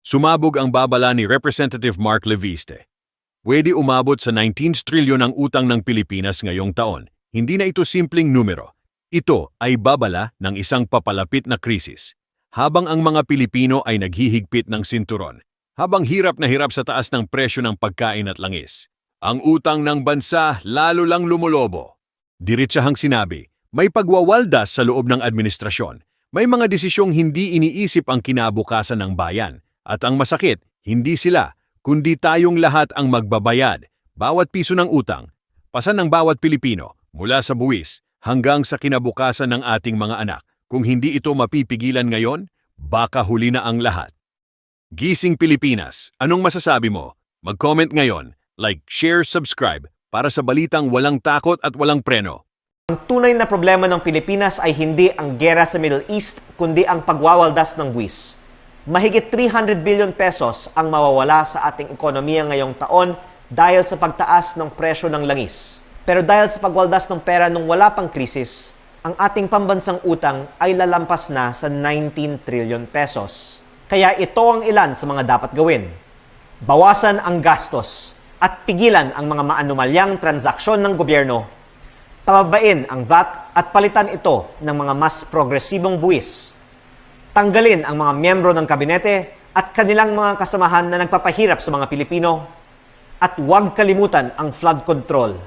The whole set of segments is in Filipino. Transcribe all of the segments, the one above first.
Sumabog ang babala ni Representative Mark Leviste. Pwede umabot sa 19 trilyon ang utang ng Pilipinas ngayong taon. Hindi na ito simpleng numero. Ito ay babala ng isang papalapit na krisis. Habang ang mga Pilipino ay naghihigpit ng sinturon, habang hirap na hirap sa taas ng presyo ng pagkain at langis, ang utang ng bansa lalo lang lumulobo. Diretsahang sinabi, may pagwawaldas sa loob ng administrasyon. May mga desisyong hindi iniisip ang kinabukasan ng bayan. At ang masakit, hindi sila, kundi tayong lahat ang magbabayad. Bawat piso ng utang, pasan ng bawat Pilipino, mula sa buwis hanggang sa kinabukasan ng ating mga anak. Kung hindi ito mapipigilan ngayon, baka huli na ang lahat. Gising Pilipinas, anong masasabi mo? Mag-comment ngayon, like, share, subscribe para sa balitang walang takot at walang preno. Ang tunay na problema ng Pilipinas ay hindi ang gera sa Middle East, kundi ang pagwawaldas ng buwis. Mahigit 300 billion pesos ang mawawala sa ating ekonomiya ngayong taon dahil sa pagtaas ng presyo ng langis. Pero dahil sa pagwaldas ng pera nung wala pang krisis, ang ating pambansang utang ay lalampas na sa 19 trillion pesos. Kaya ito ang ilan sa mga dapat gawin. Bawasan ang gastos at pigilan ang mga maanumalyang transaksyon ng gobyerno. Pababain ang VAT at palitan ito ng mga mas progresibong buwis. Tanggalin ang mga miyembro ng kabinete at kanilang mga kasamahan na nagpapahirap sa mga Pilipino. At huwag kalimutan ang flood control.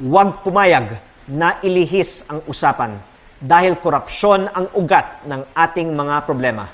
Huwag pumayag na ilihis ang usapan dahil korupsyon ang ugat ng ating mga problema.